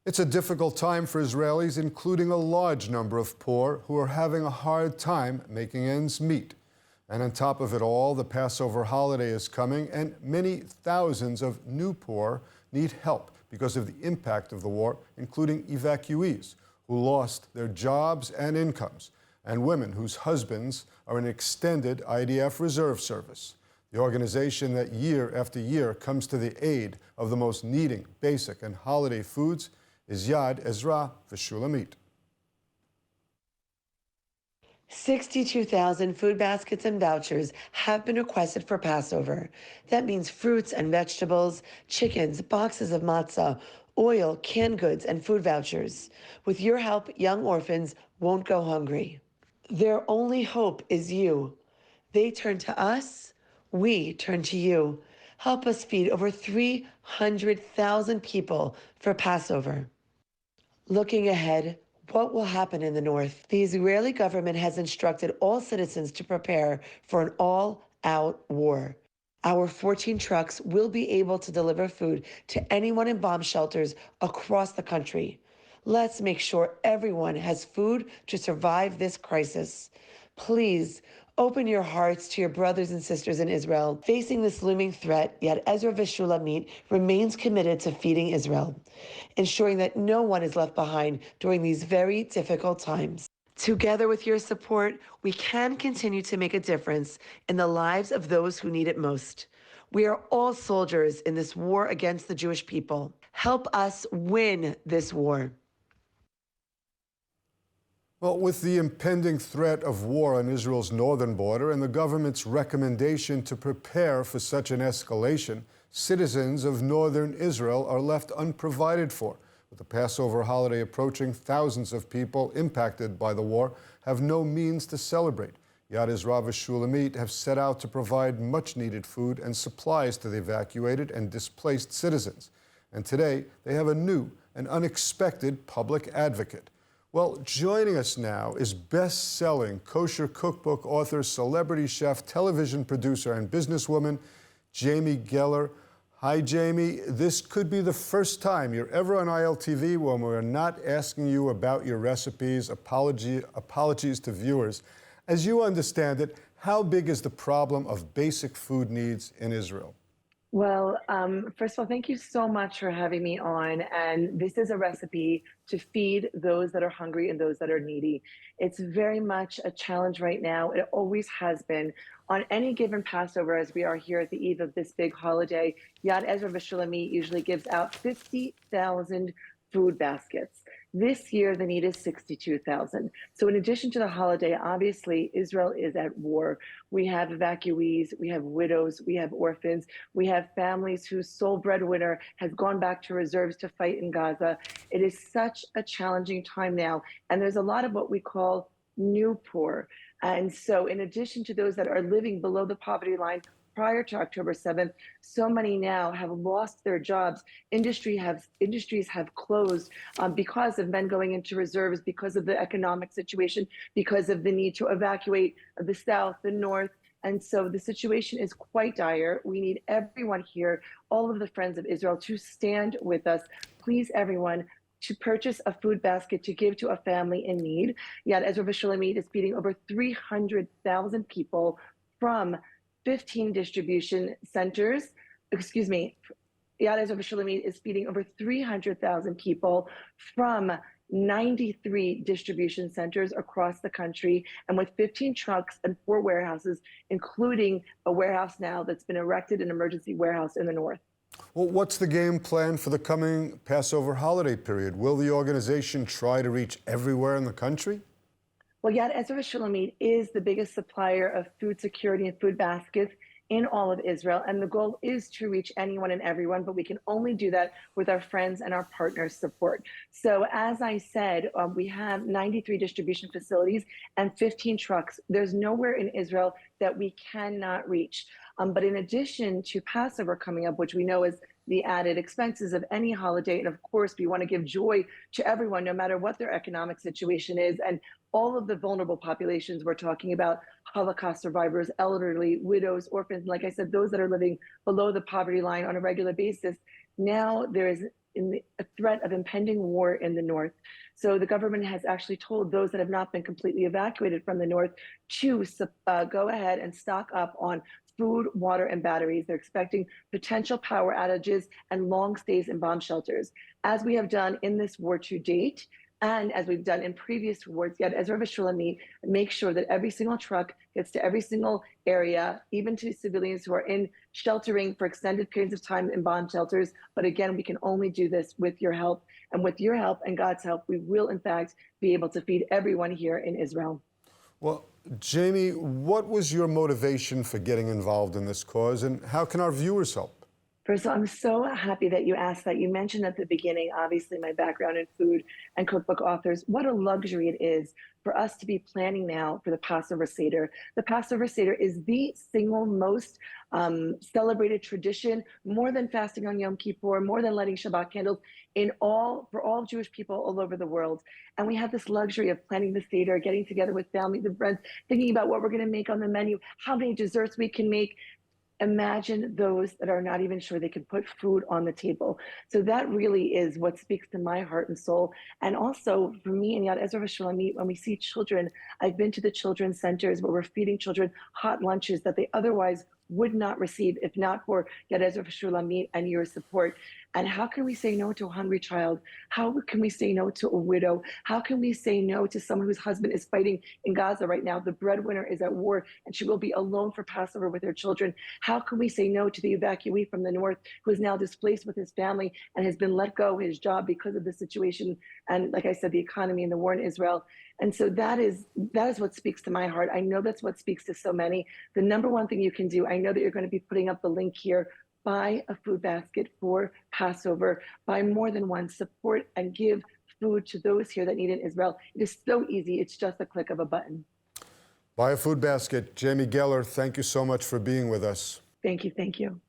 It's a difficult time for Israelis, including a large number of poor who are having a hard time making ends meet. And on top of it all, the Passover holiday is coming, and many thousands of new poor need help because of the impact of the war, including evacuees who lost their jobs and incomes, and women whose husbands are in extended IDF reserve service. The organization that year after year comes to the aid of the most needing basic and holiday foods is Yad Ezra v'Shulamit. 62,000 food baskets and vouchers have been requested for Passover. That means fruits and vegetables, chickens, boxes of matzah, oil, canned goods, and food vouchers. With your help, young orphans won't go hungry. Their only hope is you. They turn to us, we turn to you. Help us feed over 300,000 people for Passover. Looking ahead, what will happen in the north? The Israeli government has instructed all citizens to prepare for an all-out war. Our 14 trucks will be able to deliver food to anyone in bomb shelters across the country. Let's make sure everyone has food to survive this crisis. Please, open your hearts to your brothers and sisters in Israel. Facing this looming threat, Yad Ezra v'Shulamit remains committed to feeding Israel, ensuring that no one is left behind during these very difficult times. Together with your support, we can continue to make a difference in the lives of those who need it most. We are all soldiers in this war against the Jewish people. Help us win this war. Well, with the impending threat of war on Israel's northern border and the government's recommendation to prepare for such an escalation, citizens of northern Israel are left unprovided for. With the Passover holiday approaching, thousands of people impacted by the war have no means to celebrate. Yad Ezra v'Shulamit have set out to provide much-needed food and supplies to the evacuated and displaced citizens. And today, they have a new and unexpected public advocate. Well, joining us now is best-selling kosher cookbook author, celebrity chef, television producer, and businesswoman, Jamie Geller. Hi, Jamie. This could be the first time you're ever on ILTV when we're not asking you about your recipes. Apologies to viewers. As you understand it, how big is the problem of basic food needs in Israel? Well, first of all, thank you so much for having me on. And this is a recipe to feed those that are hungry and those that are needy. It's very much a challenge right now. It always has been. On any given Passover, as we are here at the eve of this big holiday, Yad Ezra v'Shulamit usually gives out 50,000 food baskets. This year, the need is 62,000. So in addition to the holiday, obviously, Israel is at war. We have evacuees, we have widows, we have orphans, we have families whose sole breadwinner has gone back to reserves to fight in Gaza. It is such a challenging time now. And there's a lot of what we call new poor. And so in addition to those that are living below the poverty line prior to October 7th, so many now have lost their jobs. Industries have closed because of men going into reserves, because of the economic situation, because of the need to evacuate the South, the North. And so the situation is quite dire. We need everyone here, all of the friends of Israel, to stand with us. Please, everyone, to purchase a food basket to give to a family in need. Yad Ezra v'Shulamit is feeding over 300,000 people from 15 distribution centers. Yad Ezra v'Shulamit is feeding over 300,000 people from 93 distribution centers across the country, and with 15 trucks and 4 warehouses, including a warehouse now that's been erected, an emergency warehouse in the north. Well, what's the game plan for the coming Passover holiday period? Will the organization try to reach everywhere in the country? Well, Yad Ezra v'Shulamit is the biggest supplier of food security and food baskets in all of Israel. And the goal is to reach anyone and everyone, but we can only do that with our friends and our partners' support. So as I said, we have 93 distribution facilities and 15 trucks. There's nowhere in Israel that we cannot reach. But in addition to Passover coming up, which we know is the added expenses of any holiday, and of course, we want to give joy to everyone, no matter what their economic situation is, and all of the vulnerable populations we're talking about, Holocaust survivors, elderly, widows, orphans, like I said, those that are living below the poverty line on a regular basis. Now there is a threat of impending war in the north. So the government has actually told those that have not been completely evacuated from the north to go ahead and stock up on food, water, and batteries. They're expecting potential power outages and long stays in bomb shelters. As we have done in this war to date, and as we've done in previous wars, yet Ezra Shulamit make sure that every single truck gets to every single area, even to civilians who are in sheltering for extended periods of time in bomb shelters. But again, we can only do this with your help. And with your help and God's help, we will, in fact, be able to feed everyone here in Israel. Well, Jamie, what was your motivation for getting involved in this cause, and how can our viewers help? First of all, I'm so happy that you asked that. You mentioned at the beginning, obviously, my background in food and cookbook authors. What a luxury it is for us to be planning now for the Passover Seder. The Passover Seder is the single most celebrated tradition, more than fasting on Yom Kippur, more than lighting Shabbat candles, for all Jewish people all over the world. And we have this luxury of planning the Seder, getting together with families and friends, thinking about what we're going to make on the menu, how many desserts we can make. Imagine those that are not even sure they can put food on the table. So that really is what speaks to my heart and soul. And also for me and Yad Ezra Shulamit, when we see children, I've been to the children's centers where we're feeding children hot lunches that they otherwise would not receive if not for Yad Ezra Shulamit and your support. And how can we say no to a hungry child? How can we say no to a widow? How can we say no to someone whose husband is fighting in Gaza right now? The breadwinner is at war and she will be alone for Passover with her children. How can we say no to the evacuee from the north who is now displaced with his family and has been let go of his job because of the situation and, like I said, the economy and the war in Israel? And so that is what speaks to my heart. I know that's what speaks to so many. The number one thing you can do, I know that you're going to be putting up the link here, buy a food basket for Passover, buy more than one, support and give food to those here that need it in Israel. It is so easy. It's just a click of a button. Buy a food basket. Jamie Geller, thank you so much for being with us. Thank you. Thank you.